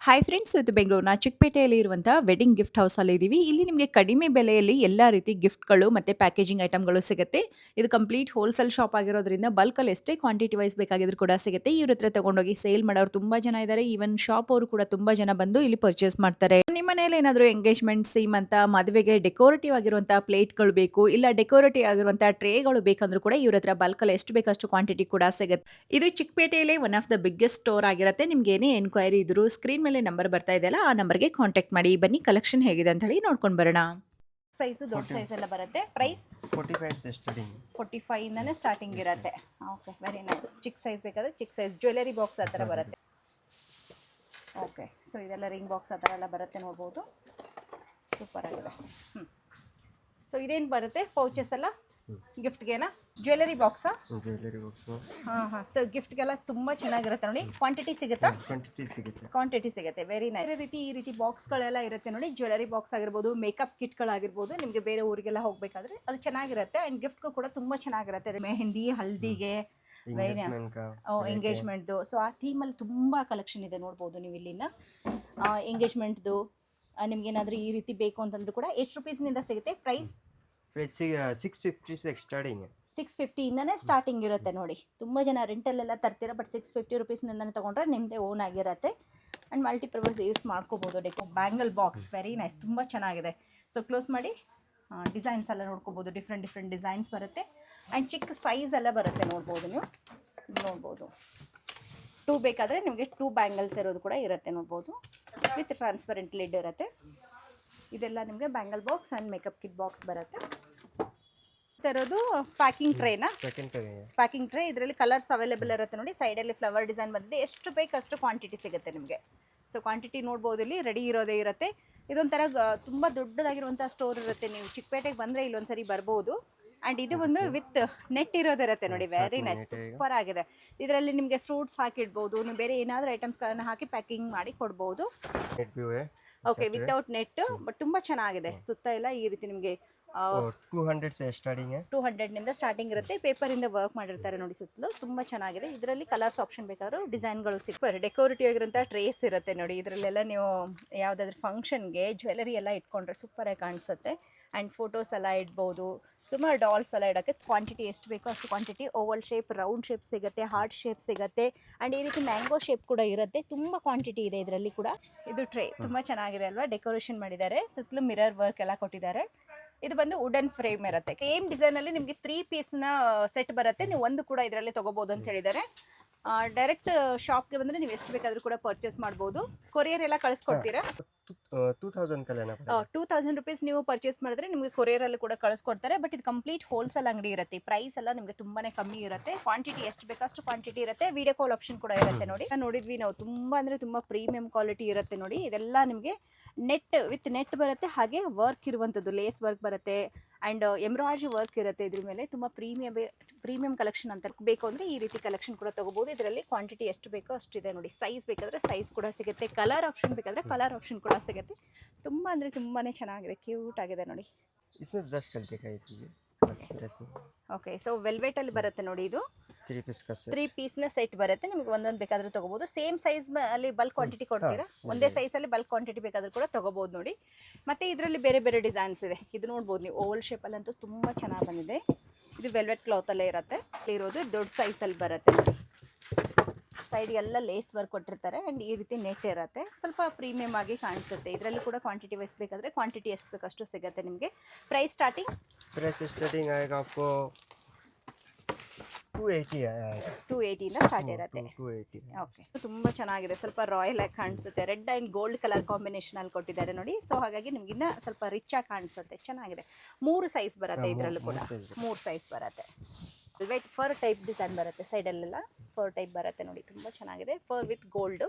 Hi friends, ಇವತ್ತು ಬೆಂಗಳೂರಿನ ಚಿಕ್ಕಪೇಟೆಯಲ್ಲಿ ಇರುವಂತಹ ವೆಡ್ಡಿಂಗ್ ಗಿಫ್ಟ್ ಹೌಸ್ ಅಲ್ಲಿ ಇದೀವಿ. ಇಲ್ಲಿ ನಿಮಗೆ ಕಡಿಮೆ ಬೆಲೆಯಲ್ಲಿ ಎಲ್ಲಾ ರೀತಿ ಗಿಫ್ಟ್‌ಗಳು ಮತ್ತೆ ಪ್ಯಾಕೇಜಿಂಗ್ ಐಟಮ್‌ಗಳು ಸಿಗುತ್ತೆ. ಇದು ಕಂಪ್ಲೀಟ್ ಹೋಲ್‌ಸೇಲ್ ಶಾಪ್ ಆಗಿರೋದ್ರಿಂದ ಬಲ್ಕ್ ಅಲ್ಲಿ ಎಷ್ಟೇ ಕ್ವಾಂಟಿಟಿ ವೈಸ್ ಬೇಕಾಗಿದ್ರು ಕೂಡ ಸಿಗುತ್ತೆ. ಇವ್ರ ಹತ್ರ ತಗೊಂಡೋಗಿ ಸೇಲ್ ಮಾಡೋರು ತುಂಬಾ ಜನ ಇದ್ದಾರೆ. ಈವನ್ ಶಾಪ್ ಅವರು ಕೂಡ ತುಂಬಾ ಜನ ಬಂದು ಇಲ್ಲಿ ಪರ್ಚೇಸ್ ಮಾಡ್ತಾರೆ. ನಿಮ್ಮ ಮನೆಯಲ್ಲಿ ಏನಾದರೂ ಎಂಗೇಜ್‌ಮೆಂಟ್, ಸೀಮಂತ, ಮದುವೆಗೆ ಡೆಕೋರೇಟಿವ್ ಆಗಿರುವಂತಹ ಪ್ಲೇಟ್‌ಗಳು ಬೇಕು, ಇಲ್ಲ ಡೆಕೋರೇಟಿವ್ ಆಗಿರುವಂತಹ ಟ್ರೇಗಳು ಬೇಕಂದ್ರೂ ಕೂಡ ಇವ್ರ ಹತ್ರ ಬಲ್ಕ್ ಅಲ್ಲಿ ಎಷ್ಟು ಬೇಕಷ್ಟು ಕ್ವಾಂಟಿಟಿ ಕೂಡ ಸಿಗುತ್ತೆ. ಇದು ಚಿಕ್ಕಪೇಟೆಯಲ್ಲೇ one of the biggest store ಆಗಿರುತ್ತೆ. ನಿಮ್ಗೆ ಏನೇ ಎನ್ಕ್ವೈರಿ ಇದ್ರು ಸ್ಕ್ರೀನ್ ಮೇಲೆ ನಂಬರ್ ಬರ್ತಾ ಇದೆಯಲ್ಲ, ಆ ನಂಬರ್‌ಗೆ ಕಾಂಟ್ಯಾಕ್ಟ್ ಮಾಡಿ. ಬನ್ನಿ ಕಲೆಕ್ಷನ್ ಹೇಗಿದೆ ಅಂತ ಹೇಳಿ ನೋಡ್ಕೊಂಡು ಬರೋಣ. ಸೈಜು ದೊಡ್ಡ 40 ಸೈಜ್ ಎಲ್ಲ ಬರುತ್ತೆ. ಪ್ರೈಸ್ 45 ಸ್ಟಾರ್ಟಿಂಗ್ 45 ಇಂದಾನೆ ಸ್ಟಾರ್ಟಿಂಗ್ ಇರುತ್ತೆ. Okay, very nice. ಚಿಕ್ಕ ಸೈಜ್ ಬೇಕಾದ್ರೆ ಚಿಕ್ಕ ಸೈಜ್ ಜ್ಯುವೆಲರಿ ಬಾಕ್ಸ್ ಆ ಥರ ಬರುತ್ತೆ. ಓಕೆ, ಸೊ ಇದೆಲ್ಲ ರಿಂಗ್ ಬಾಕ್ಸ್ ಆ ಥರ ಎಲ್ಲ ಬರುತ್ತೆ, ನೋಡ್ಬೋದು. ಸೂಪರ್ ಆಗಿದೆ. ಸೊ ಇದೇನು ಬರುತ್ತೆ ಪೌಚಸ್ ಎಲ್ಲ ಗಿಫ್ಟ್ಗೆನಾ? ಜ್ಯುವೆಲರಿ ಬಾಕ್ಸಾ? ಜ್ಯುವೆಲರಿ ಬಾಕ್ಸ್ ಹಾಂ. ಸೊ ಗಿಫ್ಟ್ಗೆಲ್ಲ ತುಂಬ ಚೆನ್ನಾಗಿರುತ್ತೆ ನೋಡಿ. ಕ್ವಾಂಟಿಟಿ ಸಿಗುತ್ತಾ? ಕ್ವಾಂಟಿಟಿ ಸಿಗುತ್ತೆ. Very nice. ಈ ರೀತಿ ಬಾಕ್ಸ್ಗಳೆಲ್ಲ ಇರುತ್ತೆ ನೋಡಿ. ಜ್ಯುವೆಲರಿ ಬಾಕ್ಸ್ ಆಗಿರ್ಬೋದು, ಮೇಕಪ್ ಕಿಟ್ಗಳಾಗಿರ್ಬೋದು, ನಿಮಗೆ ಬೇರೆ ಊರಿಗೆಲ್ಲ ಹೋಗಬೇಕಾದ್ರೆ ಅದು ಚೆನ್ನಾಗಿರುತ್ತೆ. ಆ್ಯಂಡ್ ಗಿಫ್ಟ್ಗೂ ಕೂಡ ತುಂಬ ಚೆನ್ನಾಗಿರುತ್ತೆ. ಮೆಹಂದಿ, ಹಲ್ದಿಗೆ, ಎಂಗೇಜ್ಮೆಂಟ್ದು. ಸೊ ಆ ಥೀಮಲ್ಲಿ ತುಂಬ ಕಲೆಕ್ಷನ್ ಇದೆ, ನೋಡ್ಬೋದು ನೀವು ಇಲ್ಲಿನ. ಎಂಗೇಜ್ಮೆಂಟ್ದು ನಿಮ್ಗೇನಾದರೂ ಈ ರೀತಿ ಬೇಕು ಅಂತಂದ್ರೂ ಕೂಡ ಎಷ್ಟು ರುಪೀಸ್ನಿಂದ ಸಿಗುತ್ತೆ? Price 650 starting. 650 ಇಂದನೇ ಸ್ಟಾರ್ಟಿಂಗ್ ಇರುತ್ತೆ ನೋಡಿ. ತುಂಬ ಜನ ರೆಂಟಲ್ಲೆಲ್ಲ ತರ್ತೀರ, ಬಟ್ 650 ರುಪೀಸ್ನಿಂದನೇ ತೊಗೊಂಡ್ರೆ ನಿಮ್ಮದೇ ಓನ್ ಆಗಿರುತ್ತೆ. ಆ್ಯಂಡ್ ಮಲ್ಟಿಪರ್ಪಸ್ ಯೂಸ್ ಮಾಡ್ಕೋಬೋದು. ಬ್ಯಾಂಗಲ್ ಬಾಕ್ಸ್ ವೆರಿ ನೈಸ್, ತುಂಬ ಚೆನ್ನಾಗಿದೆ. ಸೊ ಕ್ಲೋಸ್ ಮಾಡಿ. ಡಿಸೈನ್ಸ್ ಎಲ್ಲ ನೋಡ್ಕೋಬೋದು. ಡಿಫ್ರೆಂಟ್ ಡಿಸೈನ್ಸ್ ಬರುತ್ತೆ. ಆ್ಯಂಡ್ ಚಿಕ್ಕ ಸೈಜ್ ಎಲ್ಲ ಬರುತ್ತೆ, ನೋಡ್ಬೋದು ನೀವು. ನೋಡ್ಬೋದು 2 ಬೇಕಾದರೆ ನಿಮಗೆ 2 ಬ್ಯಾಂಗಲ್ಸ್ ಇರೋದು ಕೂಡ ಇರುತ್ತೆ, ನೋಡ್ಬೋದು. ವಿತ್ ಟ್ರಾನ್ಸ್ಪರೆಂಟ್ ಲಿಡ್ ಇರುತ್ತೆ. ಇದೆಲ್ಲ ನಿಮಗೆ bangle box and makeup kit box ಬರುತ್ತೆ. ಇರೋದು ಪ್ಯಾಕಿಂಗ್ ಟ್ರೇನಾ? Packing tray. ಇದರಲ್ಲಿ ಕಲರ್ಸ್ ಅವೈಲೇಬಲ್ ಇರುತ್ತೆ ನೋಡಿ. ಸೈಡಲ್ಲಿ ಫ್ಲವರ್ ಡಿಸೈನ್ ಬಂದಿದೆ. ಎಷ್ಟು ಬೇಕಷ್ಟು ಕ್ವಾಂಟಿಟಿ ಸಿಗುತ್ತೆ ನಿಮಗೆ. ಸೊ ಕ್ವಾಂಟಿಟಿ ನೋಡ್ಬೋದು, ಇಲ್ಲಿ ರೆಡಿ ಇರೋದೇ ಇರುತ್ತೆ. ಇದೊಂಥರ ತುಂಬ ದೊಡ್ಡದಾಗಿರುವಂಥ ಸ್ಟೋರ್ ಇರುತ್ತೆ. ನೀವು ಚಿಕ್ಕಪೇಟೆಗೆ ಬಂದರೆ ಇಲ್ಲೊಂದ್ಸರಿ ಬರ್ಬೋದು. ಆ್ಯಂಡ್ ಇದು ಒಂದು ವಿತ್ ನೆಟ್ ಇರೋದಿರುತ್ತೆ ನೋಡಿ. ವೆರಿ ನೈಸ್, ಸೂಪರ್ ಆಗಿದೆ. ಇದರಲ್ಲಿ ನಿಮಗೆ ಫ್ರೂಟ್ಸ್ ಹಾಕಿಡ್ಬೋದು. ನೀವು ಬೇರೆ ಏನಾದರೂ ಐಟಮ್ಸ್ಗಳನ್ನು ಹಾಕಿ ಪ್ಯಾಕಿಂಗ್ ಮಾಡಿ ಕೊಡ್ಬೋದು. ಓಕೆ, ವಿತೌಟ್ ನೆಟ್, ಬಟ್ ತುಂಬ ಚೆನ್ನಾಗಿದೆ. ಸುತ್ತ ಎಲ್ಲ ಈ ರೀತಿ ನಿಮಗೆ 200 ನಿಂದ ಸ್ಟಾರ್ಟಿಂಗ್ ಇರುತ್ತೆ. ಪೇಪರಿಂದ ವರ್ಕ್ ಮಾಡಿರ್ತಾರೆ ನೋಡಿ ಸುತ್ತಲೂ. ತುಂಬ ಚೆನ್ನಾಗಿದೆ. ಇದರಲ್ಲಿ ಕಲರ್ಸ್ ಆಪ್ಷನ್ ಬೇಕಾದ್ರೂ ಡಿಸೈನ್ಗಳು ಸಿಗ್ತಾರೆ. ಡೆಕೋರೇಟಿವ್ ಆಗಿರೋಂಥ ಟ್ರೇಸ್ ಇರುತ್ತೆ ನೋಡಿ. ಇದರಲ್ಲೆಲ್ಲ ನೀವು ಯಾವುದಾದ್ರೂ ಫಂಕ್ಷನ್ಗೆ ಜ್ಯುವೆಲರಿ ಎಲ್ಲ ಇಟ್ಕೊಂಡ್ರೆ ಸೂಪರಾಗಿ ಕಾಣಿಸುತ್ತೆ. ಆ್ಯಂಡ್ ಫೋಟೋಸ್ ಎಲ್ಲ ಇಡ್ಬೋದು. ಸುಮಾರು ಡಾಲ್ಸ್ ಎಲ್ಲ ಇಡೋಕ್ಕೆ ಕ್ವಾಂಟಿಟಿ ಎಷ್ಟು ಬೇಕೋ ಅಷ್ಟು quantity. Oval shape, round shape ಸಿಗುತ್ತೆ, ಹಾರ್ಟ್ ಶೇಪ್ ಸಿಗುತ್ತೆ. ಆ್ಯಂಡ್ ಈ ರೀತಿ ಮ್ಯಾಂಗೋ ಶೇಪ್ ಕೂಡ ಇರುತ್ತೆ. ತುಂಬ ಕ್ವಾಂಟಿಟಿ ಇದೆ ಇದರಲ್ಲಿ ಕೂಡ. ಇದು ಟ್ರೇ ತುಂಬ ಚೆನ್ನಾಗಿದೆ ಅಲ್ವಾ? ಡೆಕೋರೇಷನ್ ಮಾಡಿದ್ದಾರೆ. ಸುತ್ತಲೂ ಮಿರರ್ ವರ್ಕ್ ಎಲ್ಲ ಕೊಟ್ಟಿದ್ದಾರೆ. ಇದು ಬಂದು ವುಡನ್ ಫ್ರೇಮ್ ಇರುತ್ತೆ. ಸೇಮ್ ಡಿಸೈನಲ್ಲಿ ನಿಮಗೆ 3 ಪೀಸ್ನ ಸೆಟ್ ಬರುತ್ತೆ. ನೀವು ಒಂದು ಕೂಡ ಇದರಲ್ಲಿ ತೊಗೋಬೋದು ಅಂತ ಹೇಳಿದ್ದಾರೆ. ಡೈರೆಕ್ಟ್ ಶಾಪ್ಗೆ ಬಂದರೆ ನೀವು ಎಷ್ಟು ಬೇಕಾದರೂ ಕೂಡ ಪರ್ಚೇಸ್ ಮಾಡ್ಬೋದು. ಕೊರಿಯರ್ ಎಲ್ಲ ಕಳಿಸ್ಕೊಡ್ತೀರಾ? 2000 ರುಪೀಸ್ ನೀವು ಪರ್ಚೇಸ್ ಮಾಡಿದ್ರೆ ನಿಮಗೆ ಕೊರಿಯರಲ್ಲಿ ಕೂಡ ಕಳಿಸ್ಕೊಡ್ತಾರೆ. ಬಟ್ ಇದು ಕಂಪ್ಲೀಟ್ ಹೋಲ್ಸೇಲ್ ಅಂಗಡಿ ಇರುತ್ತೆ. ಪ್ರೈಸ್ ಎಲ್ಲ ನಿಮಗೆ ತುಂಬಾ ಕಮ್ಮಿ ಇರುತ್ತೆ. ಕ್ವಾಂಟಿಟಿ ಎಷ್ಟು ಬೇಕಷ್ಟು ಕ್ವಾಂಟಿಟಿ ಇರುತ್ತೆ. ವಿಡಿಯೋ ಕಾಲ್ ಆಪ್ಷನ್ ಕೂಡ ಇರುತ್ತೆ ನೋಡಿ. ನೋಡಿದ್ವಿ ನಾವು, ತುಂಬ ಅಂದರೆ ತುಂಬ ಪ್ರೀಮಿಯಂ ಕ್ವಾಲಿಟಿ ಇರುತ್ತೆ ನೋಡಿ. ಇದೆಲ್ಲ ನಿಮಗೆ ವಿತ್ ನೆಟ್ ಬರುತ್ತೆ. ಹಾಗೆ ವರ್ಕ್ ಇರುವಂಥದ್ದು, ಲೇಸ್ ವರ್ಕ್ ಬರುತ್ತೆ. ಆ್ಯಂಡ್ ಎಂಬ್ರಾಯ್ಡ್ರಿ ವರ್ಕ್ ಇರುತ್ತೆ ಇದ್ರ ಮೇಲೆ. ತುಂಬ ಪ್ರೀಮಿಯಂ ಕಲೆಕ್ಷನ್ ಅಂತ ಬೇಕು ಅಂದರೆ ಈ ರೀತಿ ಕಲೆಕ್ಷನ್ ಕೂಡ ತೊಗೋಬೋದು. ಇದರಲ್ಲಿ ಕ್ವಾಂಟಿಟಿ ಎಷ್ಟು ಬೇಕೋ ಅಷ್ಟಿದೆ ನೋಡಿ. ಸೈಜ್ ಬೇಕಾದರೆ ಸೈಜ್ ಕೂಡ ಸಿಗುತ್ತೆ. ಕಲರ್ ಆಪ್ಷನ್ ಬೇಕಾದರೆ ಕಲರ್ ಆಪ್ಷನ್ ಕೂಡ ಸಿಗುತ್ತೆ. ತುಂಬ ಅಂದರೆ ತುಂಬಾ ಚೆನ್ನಾಗಿದೆ, ಕ್ಯೂಟ್ ಆಗಿದೆ ನೋಡಿ. ಓಕೆ, ಸೊ ವೆಲ್ವೆಟಲ್ಲಿ ಬರುತ್ತೆ ನೋಡಿ. ಇದು 3 ಪೀಸ್ನ ಸೆಟ್ ಬರುತ್ತೆ. ನಿಮಗೆ ಒಂದೊಂದು ಬೇಕಾದರೂ ತೊಗೋಬೋದು. ಸೇಮ್ ಸೈಜ್ ಅಲ್ಲಿ ಬಲ್ಕ್ ಕ್ವಾಂಟಿಟಿ ಕೊಡ್ತೀರಾ? ಒಂದೇ ಸೈಜಲ್ಲಿ ಬಲ್ಕ್ ಕ್ವಾಂಟಿಟಿ ಬೇಕಾದರೂ ಕೂಡ ತೊಗೋಬೋದು ನೋಡಿ. ಮತ್ತು ಇದರಲ್ಲಿ ಬೇರೆ ಬೇರೆ ಡಿಸೈನ್ಸ್ ಇದೆ. ಇದು ನೋಡ್ಬೋದು ನೀವು. ಓವಲ್ ಶೇಪಲ್ಲಂತೂ ತುಂಬ ಚೆನ್ನಾಗಿ ಬಂದಿದೆ. ಇದು ವೆಲ್ವೆಟ್ ಕ್ಲಾತಲ್ಲೇ ಇರುತ್ತೆ. ಇರೋದು ದೊಡ್ಡ ಸೈಜಲ್ಲಿ ಬರುತ್ತೆ ನೋಡಿ. ಸೈಡ್ ಎಲ್ಲ ಲೇಸ್ ವರ್ಕ್ ಕೊಟ್ಟಿರ್ತಾರೆ. ಆ್ಯಂಡ್ ಈ ರೀತಿ ನೆಟ್ ಇರುತ್ತೆ. ಸ್ವಲ್ಪ ಪ್ರೀಮಿಯಮ್ ಆಗಿ ಕಾಣಿಸುತ್ತೆ. ಇದರಲ್ಲಿ ಕೂಡ ಕ್ವಾಂಟಿಟಿ ವೈಸ್ ಬೇಕಾದರೆ ಕ್ವಾಂಟಿಟಿ ಎಷ್ಟು ಬೇಕಷ್ಟು ಸಿಗುತ್ತೆ ನಿಮಗೆ. ಪ್ರೈಸ್ ಸ್ಟಾರ್ಟಿಂಗ್ आएगा आपको 280 ಇಂದ ಸ್ಟಾರ್ಟ್ ಇರುತ್ತೆ. 280. ಓಕೆ, ತುಂಬ ಚೆನ್ನಾಗಿದೆ. ಸ್ವಲ್ಪ ರಾಯಲ್ ಆಗಿ ಕಾಣಿಸುತ್ತೆ. Red and gold colour combination ಅಲ್ಲಿ ಕೊಟ್ಟಿದ್ದಾರೆ ನೋಡಿ. ಸೊ ಹಾಗಾಗಿ ನಿಮಗಿನ್ನ ಸ್ವಲ್ಪ ರಿಚ್ ಆಗಿ ಕಾಣಿಸುತ್ತೆ. ಚೆನ್ನಾಗಿದೆ. 3 ಸೈಜ್ ಬರುತ್ತೆ ಇದರಲ್ಲೂ ಕೂಡ. 3 ಸೈಜ್ ಬರುತ್ತೆ. ವೆಲ್ವೆಟ್ ಫರ್ ಟೈಪ್ ಡಿಸೈನ್ ಬರುತ್ತೆ. ಸೈಡಲ್ಲೆಲ್ಲ ಫರ್ ಟೈಪ್ ಬರುತ್ತೆ ನೋಡಿ. ತುಂಬ ಚೆನ್ನಾಗಿದೆ. Fur with gold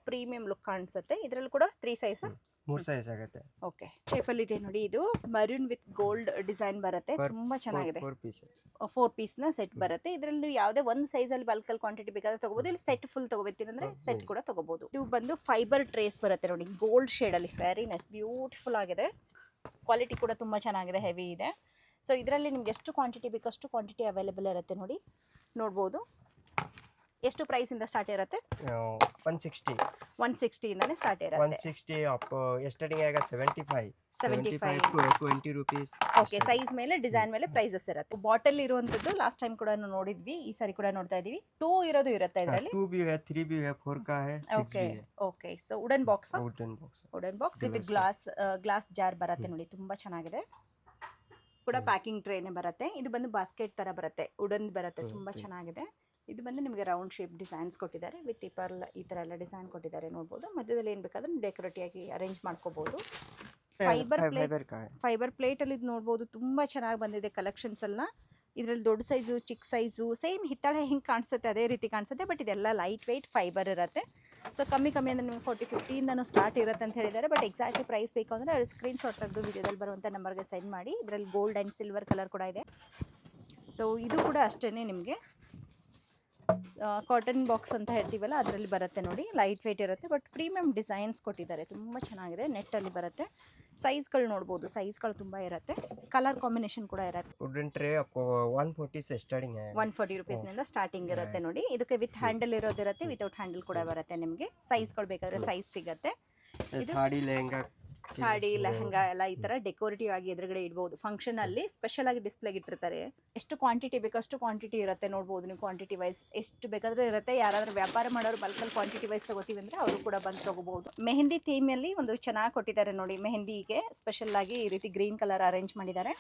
premium look ಕಾಣಿಸುತ್ತೆ. ಇದರಲ್ಲೂ ಕೂಡ 3 ಸೈಜ್ 3 ಸೈಜ್ ಆಗುತ್ತೆ. ಓಕೆ, ಶೇಪಲ್ಲಿ ಇದೆ ನೋಡಿ. ಇದು ಮರೂನ್ ವಿತ್ ಗೋಲ್ಡ್ ಡಿಸೈನ್ ಬರುತ್ತೆ. ತುಂಬ ಚೆನ್ನಾಗಿದೆ. 4 ಪೀಸ್ನ ಸೆಟ್ ಬರುತ್ತೆ. ಇದರಲ್ಲಿ ಯಾವುದೇ ಒಂದು ಸೈಜಲ್ಲಿ ಬಲ್ಕಲ್ಲಿ ಕ್ವಾಂಟಿಟಿ ಬೇಕಾದ್ರೆ ತೊಗೋಬೋದು. ಇಲ್ಲಿ ಸೆಟ್ ಫುಲ್ ತೊಗೋಬೇಕು ಅಂದರೆ ಸೆಟ್ ಕೂಡ ತೊಗೋಬೋದು. ಇದು ಬಂದು ಫೈಬರ್ ಟ್ರೇಸ್ ಬರುತ್ತೆ ನೋಡಿ, ಗೋಲ್ಡ್ ಶೇಡಲ್ಲಿ. ವೆರಿ ನೈಸ್, ಬ್ಯೂಟಿಫುಲ್ ಆಗಿದೆ. ಕ್ವಾಲಿಟಿ ಕೂಡ ತುಂಬ ಚೆನ್ನಾಗಿದೆ, ಹೆವಿ ಇದೆ. ಸೊ ಇದರಲ್ಲಿ ನಿಮ್ಗೆ ಎಷ್ಟು ಕ್ವಾಂಟಿಟಿ ಬೇಕಷ್ಟು ಕ್ವಾಂಟಿಟಿ ಅವೈಲೇಬಲ್ ಇರುತ್ತೆ ನೋಡಿ. ನೋಡ್ಬೋದು. ಎಷ್ಟು ಪ್ರೈಸಿಂದ ಸ್ಟಾರ್ಟ್ ಇರುತ್ತೆ? 160 160ಇಂದನೇ ಸ್ಟಾರ್ಟ್ ಇರುತ್ತೆ. 160 आपको स्टार्टिंग आएगा 75 75 to 20 रुपीस. ಓಕೆ, ಸೈಜ್ ಮೇಲೆ ಡಿಸೈನ್ ಮೇಲೆ ಪ್ರೈಸಸ್ ಇರುತ್ತೆ. ಬಾಟಲ್ ಇರುವಂತದ್ದು ಲಾಸ್ಟ್ ಟೈಮ್ ಕೂಡ ನೋಡಿದ್ವಿ, ಈ ಸಾರಿ ಕೂಡ ನೋಡ್ತಾ ಇದೀವಿ. 2 ಇರೋದು ಇರುತ್ತೆ ಇದರಲ್ಲಿ. 2 भी है, 3 भी है, 4 का है, 6 ಓಕೆ भी है. Okay, so wooden box wooden box. Wooden box with glass jar ಬರುತ್ತೆ ನೋಡಿ, ತುಂಬಾ ಚೆನ್ನಾಗಿದೆ. ಕೂಡ ಪ್ಯಾಕಿಂಗ್ ಟ್ರೇನೇ ಬರುತ್ತೆ. ಇದು ಬಂದು ಬಾಸ್ಕೆಟ್ ತರ ಬರುತ್ತೆ, ವುಡನ್ ಬರುತ್ತೆ, ತುಂಬಾ ಚೆನ್ನಾಗಿದೆ. ಇದು ಬಂದು ನಿಮಗೆ ರೌಂಡ್ ಶೇಪ್ ಡಿಸೈನ್ಸ್ ಕೊಟ್ಟಿದ್ದಾರೆ ವಿತ್ ಪರ್ಲ್, ಈ ಥರ ಎಲ್ಲ ಡಿಸೈನ್ ಕೊಟ್ಟಿದ್ದಾರೆ ನೋಡ್ಬೋದು. ಮಧ್ಯದಲ್ಲಿ ಏನು ಬೇಕಾದ್ರೆ ಡೆಕೋರೇಟಿವ್ ಆಗಿ ಅರೇಂಜ್ ಮಾಡ್ಕೋಬಹುದು. ಫೈಬರ್ ಪ್ಲೇಟ್ ಅಲ್ಲಿ ಇದು ನೋಡ್ಬೋದು, ತುಂಬಾ ಚೆನ್ನಾಗಿ ಬಂದಿದೆ ಕಲೆಕ್ಷನ್ಸ್ ಎಲ್ಲ. ಇದರಲ್ಲಿ ದೊಡ್ಡ ಸೈಜು, ಚಿಕ್ಕ ಸೈಜು, ಸೇಮ್ ಹಿತ್ತಾಳೆ ಹೆಂಗೆ ಕಾಣಿಸುತ್ತೆ ಅದೇ ರೀತಿ ಕಾಣಿಸುತ್ತೆ. ಬಟ್ ಇದೆಲ್ಲ ಲೈಟ್ ವೆಯ್ಟ್ ಫೈಬರ್ ಇರುತ್ತೆ. ಸೊ ಕಮ್ಮಿ ಅಂದರೆ ನಿಮಗೆ 40-50ಇಂದನೂ ಸ್ಟಾರ್ಟ್ ಇರುತ್ತೆ ಅಂತ ಹೇಳಿದ್ದಾರೆ. ಬಟ್ ಎಕ್ಸಾಕ್ಟ್ಲಿ ಪ್ರೈಸ್ ಬೇಕು ಅಂದರೆ ಅವ್ರು ಸ್ಕ್ರೀನ್ ಶಾಟ್ ತೆಗೆದು ವಿಡಿಯೋದಲ್ಲಿ ಬರುವಂಥ ನಂಬರ್ಗೆ ಸೆಂಡ್ ಮಾಡಿ. ಇದರಲ್ಲಿ ಗೋಲ್ಡ್ ಆ್ಯಂಡ್ ಸಿಲ್ವರ್ ಕಲರ್ ಕೂಡ ಇದೆ. ಸೊ ಇದು ಕೂಡ ಅಷ್ಟೇ ನಿಮಗೆ ಕಾಟನ್ ಬಾಕ್ಸ್ ಅಂತ ಹೇಳ್ತೀವಲ್ಲ ಅದರಲ್ಲಿ ಬರುತ್ತೆ ನೋಡಿ, ಲೈಟ್ ವೆಯ್ಟ್ ಇರುತ್ತೆ. ಬಟ್ ಪ್ರೀಮಿಯಂ ಡಿಸೈನ್ಸ್ ಕೊಟ್ಟಿದ್ದಾರೆ, ತುಂಬ ಚೆನ್ನಾಗಿದೆ. ನೆಟ್ಟಲ್ಲಿ ಬರುತ್ತೆ. ಸೈಜ್ಗಳು ನೋಡ್ಬೋದು, ಸೈಜ್ಗಳು ತುಂಬ ಇರುತ್ತೆ. ಕಲರ್ ಕಾಂಬಿನೇಷನ್ ಕೂಡ ಇರುತ್ತೆ. वुडन ट्रे आपको 140 से स्टार्टिंग है. 140 रुपीಸ್ನಿಂದ ಸ್ಟಾರ್ಟಿಂಗ್ ಇರುತ್ತೆ ನೋಡಿ. ಇದಕ್ಕೆ ವಿತ್ ಹ್ಯಾಂಡಲ್ ಇರೋದಿರುತ್ತೆ, ವಿತೌಟ್ ಹ್ಯಾಂಡಲ್ ಕೂಡ ಬರುತ್ತೆ. ನಿಮಗೆ ಸೈಜ್ಗಳು ಬೇಕಾದರೆ ಸೈಜ್ ಸಿಗುತ್ತೆ. साड़ी लहंगा, ಸಾಡಿ, ಲೆಹಂಗಾ ಎಲ್ಲ ಈ ಥರ ಡೆಕೋರೇಟಿವ್ ಆಗಿ ಎದುರುಗಡೆ ಇಡ್ಬೋದು. ಫಂಕ್ಷನ್ ಅಲ್ಲಿ ಸ್ಪೆಷಲ್ ಆಗಿ ಡಿಸ್ಪ್ಲೇಗೆ ಇಟ್ಟಿರ್ತಾರೆ. ಎಷ್ಟು ಕ್ವಾಂಟಿಟಿ ಬೇಕೋ ಅಷ್ಟು ಕ್ವಾಂಟಿಟಿ ಇರುತ್ತೆ ನೋಡ್ಬೋದು ನೀವು. ಕ್ವಾಂಟಿಟಿ ವೈಸ್ ಎಷ್ಟು ಬೇಕಾದ್ರೆ ಇರುತ್ತೆ. ಯಾರಾದರೂ ವ್ಯಾಪಾರ ಮಾಡೋರು ಬಲ್ಕಲ್ಲಿ ಕ್ವಾಂಟಿಟಿ ವೈಸ್ ತಗೋತೀವಿ ಅಂದರೆ ಅವರು ಕೂಡ ಬಂದು ತಗೋಬಹುದು. ಮೆಹಂದಿ ಥೀಮಲ್ಲಿ ಒಂದು ಚೆನ್ನಾಗಿ ಕೊಟ್ಟಿದ್ದಾರೆ ನೋಡಿ. ಮೆಹಂದಿಗೆ ಸ್ಪೆಷಲ್ ಆಗಿ ಈ ರೀತಿ ಗ್ರೀನ್ ಕಲರ್ ಅರೇಂಜ್ ಮಾಡಿದ್ದಾರೆ.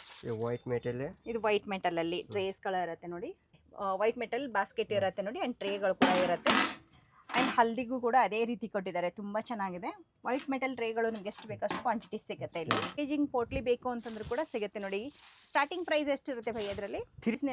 ವೈಟ್ ಮೆಟಲ್, ಇದು ವೈಟ್ ಮೆಟಲ್ ಅಲ್ಲಿ ಟ್ರೇಸ್ಗಳು ಇರುತ್ತೆ ನೋಡಿ. ವೈಟ್ ಮೆಟಲ್ ಬಾಸ್ಕೆಟ್ ಇರುತ್ತೆ ನೋಡಿ, ಆ್ಯಂಡ್ ಟ್ರೇಗಳು ಕೂಡ ಇರುತ್ತೆ. ಆ್ಯಂಡ್ ಹಲ್ದಿಗೂ ಕೂಡ ಅದೇ ರೀತಿ ಕೊಟ್ಟಿದ್ದಾರೆ, ತುಂಬ ಚೆನ್ನಾಗಿದೆ. ವೈಟ್ ಮೆಟಲ್ ಟ್ರೇಗಳು ನಿಮ್ಗೆ ಎಷ್ಟು ಬೇಕಷ್ಟು ಕ್ವಾಂಟಿಟಿ ಸಿಗುತ್ತೆ. ಇಲ್ಲಿ ಪ್ಯಾಕೇಜಿಂಗ್ ಪೋಟ್ಲಿ ಬೇಕು ಅಂತಂದ್ರೂ ಕೂಡ ಸಿಗುತ್ತೆ ನೋಡಿ. ಸ್ಟಾರ್ಟಿಂಗ್ ಪ್ರೈಸ್ ಎಷ್ಟಿರುತ್ತೆ ಭೈ ಅದರಲ್ಲಿ?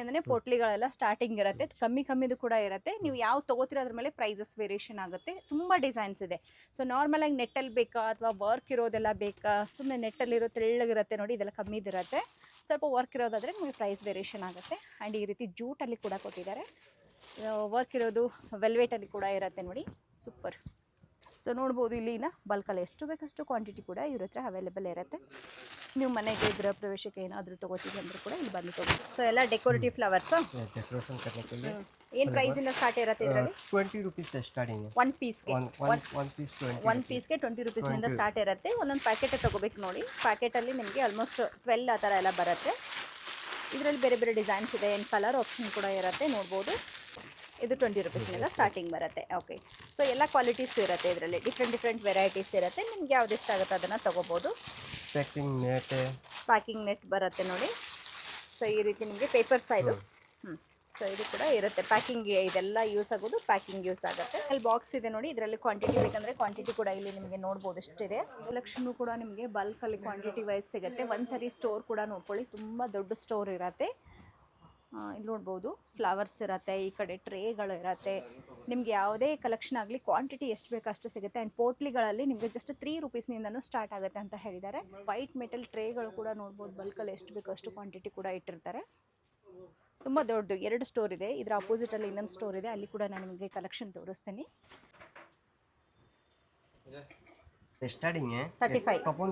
ಅಂದರೆ ಪೋಟ್ಲಿಗಳೆಲ್ಲ ಸ್ಟಾರ್ಟಿಂಗ್ ಇರುತ್ತೆ, ಕಮ್ಮಿದು ಕೂಡ ಇರುತ್ತೆ. ನೀವು ಯಾವ ತೊಗೋತೀರೋ ಅದ್ರ ಮೇಲೆ ಪ್ರೈಸಸ್ ವೇರಿಯೇಷನ್ ಆಗುತ್ತೆ. ತುಂಬ ಡಿಸೈನ್ಸ್ ಇದೆ. ಸೊ ನಾರ್ಮಲಾಗಿ ನೆಟ್ಟಲ್ಲಿ ಬೇಕಾ ಅಥವಾ ವರ್ಕ್ ಇರೋದೆಲ್ಲ ಬೇಕಾ? ಸುಮ್ಮನೆ ನೆಟ್ಟಲ್ಲಿರೋ ತೆಳ್ಳಗಿರುತ್ತೆ ನೋಡಿ, ಇದೆಲ್ಲ ಕಮ್ಮಿದಿರುತ್ತೆ. ಸ್ವಲ್ಪ ವರ್ಕ್ ಇರೋದಾದರೆ ನಿಮಗೆ ಪ್ರೈಸ್ ವೇರಿಯೇಷನ್ ಆಗುತ್ತೆ. ಆ್ಯಂಡ್ ಈ ರೀತಿ ಜೂಟಲ್ಲಿ ಕೂಡ ಕೊಟ್ಟಿದ್ದಾರೆ. ವರ್ಕ್ ಇರೋದು ವೆಲ್ವೆಟಲ್ಲಿ ಕೂಡ ಇರುತ್ತೆ ನೋಡಿ, ಸೂಪರ್. ಸೊ ನೋಡ್ಬೋದು ಇಲ್ಲಿನ ಬಲ್ಕಲ್ಲಿ ಎಷ್ಟು ಬೇಕಷ್ಟು ಕ್ವಾಂಟಿಟಿ ಕೂಡ ಇವ್ರ ಹತ್ರ ಅವೈಲೇಬಲ್ ಇರುತ್ತೆ. ನೀವು ಮನೆಗೆ ಗೃಹ ಪ್ರವೇಶಕ್ಕೆ ಏನಾದರೂ ತೊಗೋತೀವಿ ಅಂದರೂ ಕೂಡ ಇಲ್ಲಿ ಬಂದು ತೊಗೊಬೋದು. ಸೊ ಎಲ್ಲ ಡೆಕೋರೇಟಿವ್ ಫ್ಲವರ್ಸು डेकोरेशन करने के लिए ಏನು ಪ್ರೈಸಿಂದ ಸ್ಟಾರ್ಟ್ ಇರುತ್ತೆ ಇದರಲ್ಲಿ? 20 रुपीस से स्टार्टिंग है. ಒನ್ ಪೀಸ್ಗೆ 20 ರೂಪೀಸ್ನಿಂದ ಸ್ಟಾರ್ಟ್ ಇರುತ್ತೆ. ಒಂದೊಂದು ಪ್ಯಾಕೆಟ್ ತೊಗೋಬೇಕು ನೋಡಿ. ಪ್ಯಾಕೆಟಲ್ಲಿ ನಿಮಗೆ ಆಲ್ಮೋಸ್ಟ್ 12 ಆ ಥರ ಎಲ್ಲ ಬರುತ್ತೆ. ಇದರಲ್ಲಿ ಬೇರೆ ಬೇರೆ ಡಿಸೈನ್ಸ್ ಇದೆ, ಏನು ಕಲರ್ ಆಪ್ಷನ್ ಕೂಡ ಇರುತ್ತೆ ನೋಡ್ಬೋದು. ಇದು 20 ರೂಪೀಸ್ನಿಂದ ಸ್ಟಾರ್ಟಿಂಗ್ ಬರುತ್ತೆ. ಓಕೆ, ಸೊ ಎಲ್ಲ ಕ್ವಾಲಿಟೀಸ್ ಇರುತ್ತೆ ಇದರಲ್ಲಿ, ಡಿಫ್ರೆಂಟ್ ವೆರೈಟೀಸ್ ಇರುತ್ತೆ. ನಿಮ್ಗೆ ಯಾವ್ದು ಇಷ್ಟ ಆಗುತ್ತೆ ಅದನ್ನು ತೊಗೋಬೋದು. ಪ್ಯಾಕಿಂಗ್ ನೆಟ್ ಬರುತ್ತೆ ನೋಡಿ. ಸೊ ಈ ರೀತಿ ನಿಮಗೆ ಪೇಪರ್ ಸೈಜು. ಸೊ ಇದು ಕೂಡ ಇರುತ್ತೆ. ಪ್ಯಾಕಿಂಗ್ ಇದೆಲ್ಲ ಯೂಸ್ ಆಗೋದು ಪ್ಯಾಕಿಂಗ್ ಯೂಸ್ ಆಗುತ್ತೆ. ಅಲ್ಲಿ ಬಾಕ್ಸ್ ಇದೆ ನೋಡಿ, ಇದರಲ್ಲಿ ಕ್ವಾಂಟಿಟಿ ಬೇಕಂದರೆ ಕ್ವಾಂಟಿಟಿ ಕೂಡ ಇಲ್ಲಿ ನಿಮಗೆ ನೋಡ್ಬೋದು ಎಷ್ಟಿದೆ. ಕಲೆಕ್ಷನ್ ಕೂಡ ನಿಮಗೆ ಬಲ್ಕಲ್ಲಿ ಕ್ವಾಂಟಿಟಿ ವೈಸ್ ಸಿಗುತ್ತೆ. ಒಂದ್ಸರಿ ಸ್ಟೋರ್ ಕೂಡ ನೋಡ್ಕೊಳ್ಳಿ, ತುಂಬ ದೊಡ್ಡ ಸ್ಟೋರ್ ಇರುತ್ತೆ. ಇಲ್ಲಿ ನೋಡ್ಬೋದು ಫ್ಲವರ್ಸ್ ಇರುತ್ತೆ, ಈ ಕಡೆ ಟ್ರೇಗಳು ಇರುತ್ತೆ. ನಿಮ್ಗೆ ಯಾವುದೇ ಕಲೆಕ್ಷನ್ ಆಗಲಿ ಕ್ವಾಂಟಿಟಿ ಎಷ್ಟು ಬೇಕೋ ಅಷ್ಟು ಸಿಗುತ್ತೆ. ಆ್ಯಂಡ್ ಪೋಟ್ಲಿಗಳಲ್ಲಿ ನಿಮಗೆ ಜಸ್ಟ್ 3 ರೂಪೀಸ್ನಿಂದನೂ ಸ್ಟಾರ್ಟ್ ಆಗುತ್ತೆ ಅಂತ ಹೇಳಿದ್ದಾರೆ. ವೈಟ್ ಮೆಟಲ್ ಟ್ರೇಗಳು ಕೂಡ ನೋಡ್ಬೋದು, ಬಲ್ಕಲ್ಲಿ ಎಷ್ಟು ಬೇಕೋ ಅಷ್ಟು ಕ್ವಾಂಟಿಟಿ ಕೂಡ ಇಟ್ಟಿರ್ತಾರೆ. ತುಂಬ ದೊಡ್ಡದು 2 ಸ್ಟೋರ್ ಇದೆ. ಇದರ ಅಪೋಸಿಟಲ್ಲಿ ಇನ್ನೊಂದು ಸ್ಟೋರ್ ಇದೆ, ಅಲ್ಲಿ ಕೂಡ ನಾನು ನಿಮಗೆ ಕಲೆಕ್ಷನ್ ತೋರಿಸ್ತೀನಿ. स्टार्टिंग है 35 टॉपन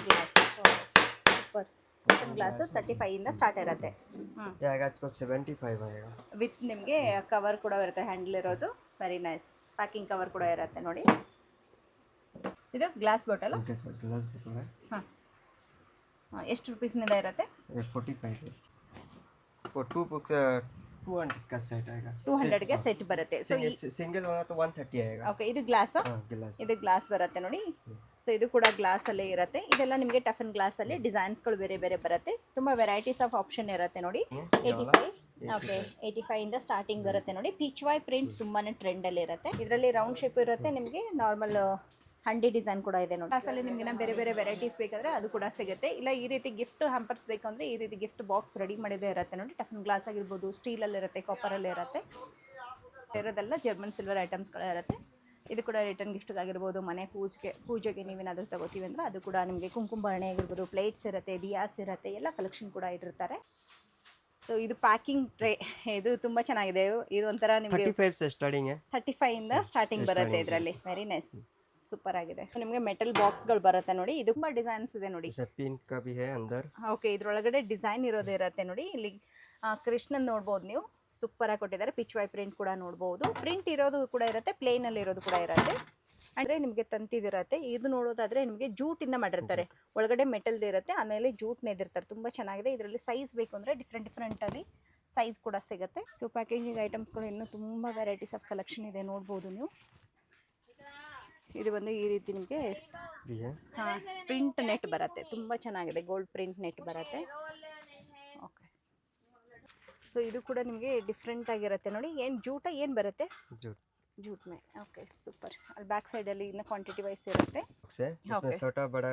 ग्लास ಸೂಪರ್. ಓಪನ್ ಗ್ಲಾಸ್ 35 ಇಂದ ಸ್ಟಾರ್ಟ್ ಇರುತ್ತೆ. आएगा इसको 75 आएगा. ವಿತ್ ನಿಮಗೆ ಕವರ್ ಕೂಡ ಇರುತ್ತೆ, ಹ್ಯಾಂಡಲ್ ಇರೋದು. Very nice. ಪ್ಯಾಕಿಂಗ್ ಕವರ್ ಕೂಡ ಇರುತ್ತೆ ನೋಡಿ. ಇದು ಗ್ಲಾಸ್ ಬಾಟಲ್. ग्लास बोतल है. ಹಾಂ, ಎಷ್ಟು ರೂಪೀಸ್ನಿಂದ ಇರುತ್ತೆ? 45 for 2 books 200 का सेट आएगा. 200ಗೆ ಸೆಟ್ ಬರುತ್ತೆ. ಸೊ सिंगल होगा तो 130 आएगा. ಓಕೆ, ಇದು ಗ್ಲಾಸ್. ग्लास ಇದು ಗ್ಲಾಸ್ ಬರುತ್ತೆ ನೋಡಿ. ಸೊ ಇದು ಕೂಡ ಗ್ಲಾಸ್ ಅಲ್ಲೇ ಇರುತ್ತೆ. ಇದೆಲ್ಲ ನಿಮಗೆ ಟಫನ್ ಗ್ಲಾಸ್ ಅಲ್ಲಿ ಡಿಸೈನ್ಸ್ಗಳು ಬೇರೆ ಬೇರೆ ಬರುತ್ತೆ. ತುಂಬಾ ವೆರೈಟೀಸ್ ಆಫ್ ಆಪ್ಷನ್ ಇರುತ್ತೆ ನೋಡಿ. 85. ಓಕೆ, 85 ಇಂದ ಸ್ಟಾರ್ಟಿಂಗ್ ಬರುತ್ತೆ ನೋಡಿ. ಪೀಚ್ ವೈ ಪ್ರಿಂಟ್ ತುಂಬಾನೇ ಟ್ರೆಂಡ್ ಅಲ್ಲಿ ಇರುತ್ತೆ. ಇದರಲ್ಲಿ ರೌಂಡ್ ಶೇಪ್ ಇರುತ್ತೆ, ನಿಮಗೆ ನಾರ್ಮಲ್ ಹಂಡಿ ಡಿಸೈನ್ ಕೂಡ ಇದೆ ನೋಡಿ. ಗ್ಲಾಸಲ್ಲಿ ನಿಮ್ಗೆ ಬೇರೆ ಬೇರೆ ವೆರೈಟೀಸ್ ಬೇಕಾದರೆ ಅದು ಕೂಡ ಸಿಗುತ್ತೆ. ಇಲ್ಲ ಈ ರೀತಿ ಗಿಫ್ಟ್ ಹ್ಯಾಂಪರ್ಸ್ ಬೇಕಂದ್ರೆ ಈ ರೀತಿ ಗಿಫ್ಟ್ ಬಾಕ್ಸ್ ರೆಡಿ ಮಾಡಿದೇ ಇರುತ್ತೆ ನೋಡಿ. ಟಫನ್ ಗ್ಲಾಸ್ ಆಗಿರ್ಬೋದು, ಸ್ಟೀಲಲ್ಲಿ ಇರುತ್ತೆ, ಕಾಪರಲ್ಲಿ ಇರುತ್ತೆ. ಇರೋದೆಲ್ಲ ಜರ್ಮನ್ ಸಿಲ್ವರ್ ಐಟಮ್ಸ್ಗಳು ಇರುತ್ತೆ. ಇದು ಕೂಡ ರಿಟರ್ನ್ ಗಿಫ್ಟ್ಗಾಗಿರ್ಬೋದು, ಮನೆ ಪೂಜೆಗೆ ನೀವೇನಾದರೂ ತಗೋತೀವಿ ಅಂದರೆ ಅದು ಕೂಡ ನಿಮಗೆ ಕುಂಕುಮ ಭರಣೆ ಆಗಿರ್ಬೋದು, ಪ್ಲೇಟ್ಸ್ ಇರುತ್ತೆ, ದಿಯಾಸ್ ಇರುತ್ತೆ, ಎಲ್ಲ ಕಲೆಕ್ಷನ್ ಕೂಡ ಇಟ್ಟಿರ್ತಾರೆ. ಸೊ ಇದು ಪ್ಯಾಕಿಂಗ್ ಟ್ರೇ, ಇದು ತುಂಬ ಚೆನ್ನಾಗಿದೆ. ಇದು ಒಂಥರ ನಿಮಗೆ 35 से स्टार्टिंग है. 35 ಇಂದ ಸ್ಟಾರ್ಟಿಂಗ್ ಬರುತ್ತೆ ಇದರಲ್ಲಿ. ವೆರಿ ನೈಸ್, ಸೂಪರ್ ಆಗಿದೆ. ನಿಮಗೆ ಮೆಟಲ್ ಬಾಕ್ಸ್ಗಳು ಬರುತ್ತೆ ನೋಡಿ. ಇದು ತುಂಬ ಡಿಸೈನ್ಸ್ ಇದೆ ನೋಡಿ. पिन का भी है अंदर. ಓಕೆ, ಇದ್ರೊಳಗಡೆ ಡಿಸೈನ್ ಇರೋದೇ ಇರುತ್ತೆ ನೋಡಿ. ಇಲ್ಲಿ ಕೃಷ್ಣನ್ ನೋಡ್ಬೋದು ನೀವು. ಸೂಪರ್ ಆಗಿ ಕೊಟ್ಟಿದ್ದಾರೆ. ಪಿಚ್ ವೈ ಪ್ರಿಂಟ್ ಕೂಡ ನೋಡ್ಬೋದು. ಪ್ರಿಂಟ್ ಇರೋದು ಕೂಡ ಇರುತ್ತೆ, ಪ್ಲೇನ್ ಅಲ್ಲಿ ಇರೋದು ಕೂಡ ಇರುತ್ತೆ. ಅಂದ್ರೆ ನಿಮಗೆ ತಂತಿದಿರತ್ತೆ. ಇದು ನೋಡೋದಾದ್ರೆ ನಿಮಗೆ ಜೂಟ್ ಇಂದ ಮಾಡಿರ್ತಾರೆ, ಒಳಗಡೆ ಮೆಟಲ್ದು ಇರುತ್ತೆ, ಆಮೇಲೆ ಜೂಟ್ ನೆದಿರ್ತಾರೆ. ತುಂಬಾ ಚೆನ್ನಾಗಿದೆ. ಇದರಲ್ಲಿ ಸೈಜ್ ಬೇಕು ಅಂದ್ರೆ ಡಿಫ್ರೆಂಟ್ ಅಲ್ಲಿ ಸೈಜ್ ಕೂಡ ಸಿಗುತ್ತೆ. ಸೊ ಪ್ಯಾಕೇಜಿಂಗ್ ಐಟಮ್ಸ್ಗಳು ಇನ್ನೂ ತುಂಬ ವೆರೈಟೀಸ್ ಆಫ್ ಕಲೆಕ್ಷನ್ ಇದೆ, ನೋಡ್ಬೋದು ನೀವು. ಇದು ಬಂದು ಈ ರೀತಿ ನಿಮಗೆ ಪ್ರಿಂಟ್ ನೆಟ್ ಬರುತ್ತೆ, ತುಂಬ ಚೆನ್ನಾಗಿದೆ. ಗೋಲ್ಡ್ ಪ್ರಿಂಟ್ ನೆಟ್ ಬರುತ್ತೆ. ಓಕೆ, ಸೊ ಇದು ಕೂಡ ನಿಮಗೆ ಡಿಫ್ರೆಂಟ್ ಆಗಿರುತ್ತೆ ನೋಡಿ. ಏನು ಜೂಟ ಏನು ಬರುತ್ತೆ, जूट में. Okay super. और बैक साइड अली इतना क्वांटिटी वाइज इರುತ್ತೆ. इसमें छोटा बड़ा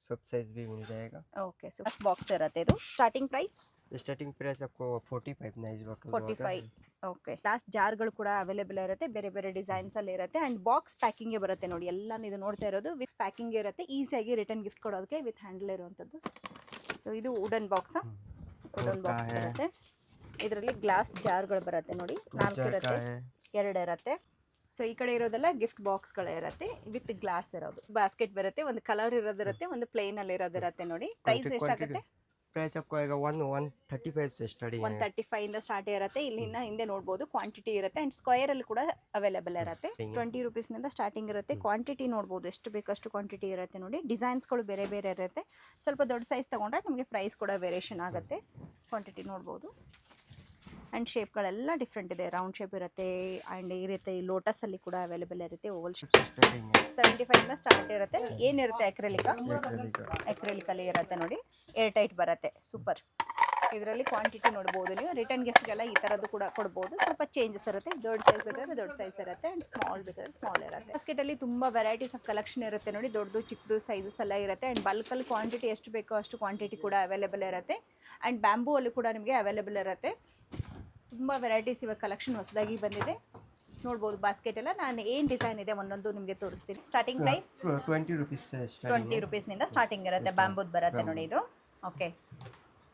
सब साइज भी मिल जाएगा. ओके सो बस बॉक्स ಇರುತ್ತೆ. ಇದು ಸ್ಟಾರ್ಟಿಂಗ್ ಪ್ರೈಸ್ आपको 45 नाइस बॉटल 45. ಓಕೆ, ಗ್ಲಾಸ್ ಜಾರ್ಗಳು ಕೂಡ ಅವೈಲೇಬಲ್ ಇರುತ್ತೆ, ಬೇರೆ ಬೇರೆ ಡಿಸೈನ್ಸ್ ಅಲ್ಲಿ ಇರುತ್ತೆ. ಅಂಡ್ ಬಾಕ್ಸ್ ಪ್ಯಾಕಿಂಗ್ ಬರುತ್ತೆ ನೋಡಿ. ಎಲ್ಲಾನು ಇದು ನೋಡ್ತಾ ಇರೋದು ವಿತ್ ಪ್ಯಾಕಿಂಗ್ ಇರುತ್ತೆ, ಈಸಿಯಾಗಿ ರಿಟರ್ನ್ ಗಿಫ್ಟ್ ಕೊಡೋದಕ್ಕೆ ವಿತ್ ಹ್ಯಾಂಡಲ್ ಇರುವಂತದ್ದು. ಸೊ ಇದು ವುಡನ್ ಬಾಕ್ಸ್ ಬರುತ್ತೆ. ಇದರಲ್ಲಿ ಗ್ಲಾಸ್ ಜಾರ್ಗಳು ಬರುತ್ತೆ ನೋಡಿ, 4 ಇರುತ್ತೆ, 2 ಇರುತ್ತೆ. ಸೊ ಈ ಕಡೆ ಇರೋದೆಲ್ಲ ಗಿಫ್ಟ್ ಬಾಕ್ಸ್ಗಳು ಇರುತ್ತೆ ವಿತ್ ಗ್ಲಾಸ್ ಇರೋದು. ಬಾಸ್ಕೆಟ್ ಬರುತ್ತೆ, ಒಂದು ಕಲರ್ ಇರೋದಿರುತ್ತೆ, ಒಂದು ಪ್ಲೇನ್ ಅಲ್ಲಿ ಇರೋದಿರುತ್ತೆ ನೋಡಿ. ಪ್ರೈಸ್ ಎಷ್ಟಾಗುತ್ತೆ? ಪ್ರೈಸ್ आपको आएगा 135 से स्टार्टिंग है. 135 ಇಂದ ಸ್ಟಾರ್ಟ್ ಇರುತ್ತೆ. ಇಲ್ಲಿಂದ ಹಿಂದೆ ನೋಡ್ಬೋದು ಕ್ವಾಂಟಿಟಿ ಇರುತ್ತೆ. ಅಂಡ್ ಸ್ಕ್ವೇರ್ ಅಲ್ಲಿ ಕೂಡ ಅವೈಲೇಬಲ್ ಇರುತ್ತೆ. 20 ರೂಪೀಸ್ ನಿಂದ ಸ್ಟಾರ್ಟಿಂಗ್ ಇರುತ್ತೆ. ಕ್ವಾಂಟಿಟಿ ನೋಡ್ಬೋದು, ಎಷ್ಟು ಬೇಕಷ್ಟು ಕ್ವಾಂಟಿಟಿ ಇರುತ್ತೆ ನೋಡಿ. ಡಿಸೈನ್ಸ್ಗಳು ಬೇರೆ ಬೇರೆ ಇರುತ್ತೆ. ಸ್ವಲ್ಪ ದೊಡ್ಡ ಸೈಜ್ ತಗೊಂಡ್ರೆ ನಿಮಗೆ ಪ್ರೈಸ್ ಕೂಡ ವೇರಿಯೇಷನ್ ಆಗುತ್ತೆ. ಕ್ವಾಂಟಿಟಿ ನೋಡ್ಬೋದು. ಆ್ಯಂಡ್ ಶೇಪ್ಗಳೆಲ್ಲ ಡಿಫ್ರೆಂಟ್ ಇದೆ. ರೌಂಡ್ ಶೇಪ್ ಇರುತ್ತೆ, ಆ್ಯಂಡ್ ಈ ರೀತಿ ಲೋಟಸಲ್ಲಿ ಕೂಡ ಅವೈಲೇಬಲ್ ಇರುತ್ತೆ. ಓವಲ್ ಶೇಪ್ 75 ಇಂದ ಸ್ಟಾರ್ಟ್ ಇರುತ್ತೆ. ಏನಿರುತ್ತೆ ಎಕ್ರೆಲಿಕಲ್ಲಿ ಇರುತ್ತೆ ನೋಡಿ. ಏರ್ ಟೈಟ್ ಬರುತ್ತೆ. ಸೂಪರ್. ಇದರಲ್ಲಿ ಕ್ವಾಂಟಿಟಿ ನೋಡ್ಬೋದು ನೀವು. ರಿಟರ್ನ್ ಗಿಫ್ಟ್ಗೆಲ್ಲ ಈ ಥರದ್ದು ಕೂಡ ಕೊಡ್ಬೋದು. ಸ್ವಲ್ಪ ಚೇಂಜಸ್ ಇರುತ್ತೆ. ದೊಡ್ಡ ಸೈಜ್ ಬೇಕಾದ್ರೆ ದೊಡ್ಡ ಸೈಜ್ ಇರುತ್ತೆ, ಆ್ಯಂಡ್ ಸ್ಮಾಲ್ ಬೇಕಾದ್ರೆ ಸ್ಮಾಲ್ ಇರುತ್ತೆ. ಬಾಸ್ಕೆಟಲ್ಲಿ ತುಂಬ ವೆರೈಟೀಸ್ ಆಫ್ ಕಲೆಕ್ಷನ್ ಇರುತ್ತೆ ನೋಡಿ. ದೊಡ್ಡದು ಚಿಕ್ಕದು ಸೈಜಸ್ ಎಲ್ಲ ಇರುತ್ತೆ. ಆ್ಯಂಡ್ ಬಲ್ಕಲ್ಲಿ ಕ್ವಾಂಟಿಟಿ ಎಷ್ಟು ಬೇಕೋ ಅಷ್ಟು ಕ್ವಾಂಟಿಟಿ ಕೂಡ ಅವೈಲೇಬಲ್ ಇರುತ್ತೆ. ಆ್ಯಂಡ್ ಬ್ಯಾಂಬೂ ಅಲ್ಲಿ ಕೂಡ ನಿಮಗೆ ಅವೈಲೇಬಲ್ ಇರುತ್ತೆ. ತುಂಬ ವೆರೈಟೀಸ್ ಇವಾಗ ಕಲೆಕ್ಷನ್ ಹೊಸದಾಗಿ ಬಂದಿದೆ, ನೋಡ್ಬೋದು. ಬಾಸ್ಕೆಟ್ ಎಲ್ಲ ನಾನು ಏನು ಡಿಸೈನ್ ಇದೆ ಒಂದೊಂದು ನಿಮಗೆ ತೋರಿಸ್ತೀನಿ. ಸ್ಟಾರ್ಟಿಂಗ್ ಪ್ರೈಸ್ 20 ರೂಪೀಸ್ನಿಂದ ಸ್ಟಾರ್ಟಿಂಗ್ ಇರುತ್ತೆ. ಬ್ಯಾಂಬೂದ್ ಬರುತ್ತೆ ನೋಡಿ ಇದು. ಓಕೆ,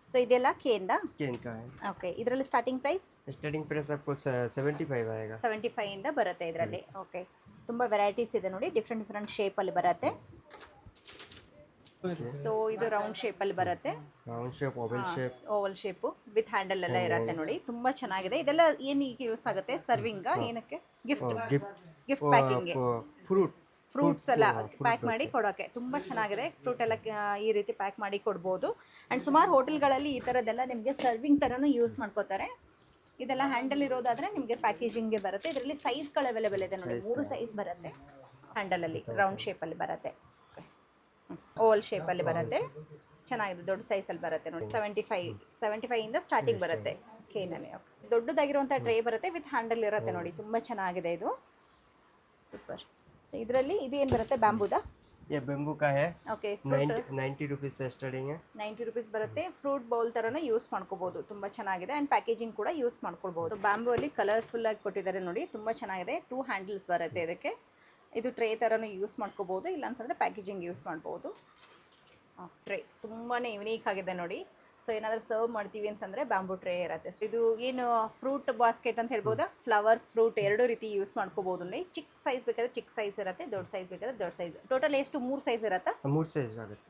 ಸೊ ಇದೆಲ್ಲ ಕೇನ್ का है. ಓಕೆ, ಇದರಲ್ಲಿ ಸ್ಟಾರ್ಟಿಂಗ್ ಪ್ರೈಸ್ आपको 75 आएगा. 75 ಇಂದ ಬರುತ್ತೆ ಇದರಲ್ಲಿ. ಓಕೆ, ತುಂಬ ವೆರೈಟೀಸ್ ಇದೆ ನೋಡಿ. ಡಿಫ್ರೆಂಟ್ ಶೇಪಲ್ಲಿ ಬರುತ್ತೆ. ಸೊ ಇದು ರೌಂಡ್ ಶೇಪಲ್ಲಿ ಬರುತ್ತೆ. ಓವಲ್ ಶೇಪು ವಿತ್ ಹ್ಯಾಂಡಲ್ ಎಲ್ಲ ಇರುತ್ತೆ ನೋಡಿ. ತುಂಬ ಚೆನ್ನಾಗಿದೆ. ಇದೆಲ್ಲ ಏನಕ್ಕೆ ಯೂಸ್ ಆಗುತ್ತೆ? ಸರ್ವಿಂಗ್ ಏನಕ್ಕೆ? ಗಿಫ್ಟ್ ಪ್ಯಾಕಿಂಗ್ಗೆ, ಫ್ರೂಟ್ಸ್ ಎಲ್ಲ ಪ್ಯಾಕ್ ಮಾಡಿ ಕೊಡೋಕ್ಕೆ ತುಂಬ ಚೆನ್ನಾಗಿದೆ. ಫ್ರೂಟ್ ಎಲ್ಲ ಈ ರೀತಿ ಪ್ಯಾಕ್ ಮಾಡಿ ಕೊಡ್ಬೋದು. ಆ್ಯಂಡ್ ಸುಮಾರು ಹೋಟೆಲ್ಗಳಲ್ಲಿ ಈ ಥರದ್ದೆಲ್ಲ ನಿಮಗೆ ಸರ್ವಿಂಗ್ ಥರನೂ ಯೂಸ್ ಮಾಡ್ಕೋತಾರೆ. ಇದೆಲ್ಲ ಹ್ಯಾಂಡಲ್ ಇರೋದಾದರೆ ನಿಮಗೆ ಪ್ಯಾಕೇಜಿಂಗ್ಗೆ ಬರುತ್ತೆ. ಇದರಲ್ಲಿ ಸೈಜ್ಗಳು ಅವೈಲೇಬಲ್ ಇದೆ ನೋಡಿ. 3 ಸೈಜ್ ಬರುತ್ತೆ ಹ್ಯಾಂಡಲಲ್ಲಿ. ರೌಂಡ್ ಶೇಪಲ್ಲಿ ಬರುತ್ತೆ, ಓವಲ್ ಶೇಪಲ್ಲಿ ಬರುತ್ತೆ. ಚೆನ್ನಾಗಿದೆ, ದೊಡ್ಡ ಸೈಜಲ್ಲಿ ಬರುತ್ತೆ ನೋಡಿ. 75 ಇಂದ ಸ್ಟಾರ್ಟಿಂಗ್ ಬರುತ್ತೆ ಕೇನಲ್ಲಿ. ದೊಡ್ಡದಾಗಿರುವಂಥ ಟ್ರೇ ಬರುತ್ತೆ, ವಿತ್ ಹ್ಯಾಂಡಲ್ ಇರುತ್ತೆ ನೋಡಿ. ತುಂಬ ಚೆನ್ನಾಗಿದೆ ಇದು. ಸೂಪರ್. ಸೊ ಇದರಲ್ಲಿ ಇದು ಏನು ಬರುತ್ತೆ? ಬ್ಯಾಂಬೂದಾ? ये बैम्बू का है. ಓಕೆ, 90 रुपीस से स्टार्टिंग है. 90 ರೂಪೀಸ್ ಬರುತ್ತೆ. ಫ್ರೂಟ್ ಬೌಲ್ ಥರನೂ ಯೂಸ್ ಮಾಡ್ಕೋಬೋದು. ತುಂಬ ಚೆನ್ನಾಗಿದೆ. ಆ್ಯಂಡ್ ಪ್ಯಾಕೇಜಿಂಗ್ ಕೂಡ ಯೂಸ್ ಮಾಡ್ಕೊಳ್ಬೋದು. ಬ್ಯಾಂಬೂ ಅಲ್ಲಿ ಕಲರ್ಫುಲ್ಲಾಗಿ ಕೊಟ್ಟಿದ್ದಾರೆ ನೋಡಿ. ತುಂಬ ಚೆನ್ನಾಗಿದೆ. 2 ಹ್ಯಾಂಡಲ್ಸ್ ಬರುತ್ತೆ ಇದಕ್ಕೆ. ಇದು ಟ್ರೇ ಥರನೂ ಯೂಸ್ ಮಾಡ್ಕೋಬೋದು, ಇಲ್ಲಾಂತಂದರೆ ಪ್ಯಾಕೇಜಿಂಗ್ ಯೂಸ್ ಮಾಡ್ಬೋದು. ಟ್ರೇ ತುಂಬಾ ಯುನೀಕ್ ಆಗಿದೆ ನೋಡಿ. ಸೊ ಏನಾದರೂ ಸರ್ವ್ ಮಾಡ್ತೀವಿ ಅಂತಂದರೆ ಬ್ಯಾಂಬೂ ಟ್ರೇ ಇರುತ್ತೆ. ಸೊ ಇದು ಏನು ಫ್ರೂಟ್ ಬಾಸ್ಕೆಟ್ ಅಂತ ಹೇಳ್ಬೋದಾ? ಫ್ಲವರ್, ಫ್ರೂಟ್ 2 ರೀತಿ ಯೂಸ್ ಮಾಡ್ಕೋಬೋದು ನೋಡಿ. ಚಿಕ್ಕ ಸೈಜ್ ಬೇಕಾದ್ರೆ ಚಿಕ್ಕ ಸೈಜ್ ಇರುತ್ತೆ, ದೊಡ್ಡ ಸೈಜ್ ಬೇಕಾದ್ರೆ ದೊಡ್ಡ ಸೈಜ್. ಟೋಟಲ್ ಎಷ್ಟು? 3 ಸೈಜ್ ಇರುತ್ತಾ? 3 ಸೈಜ್ ಆಗುತ್ತೆ.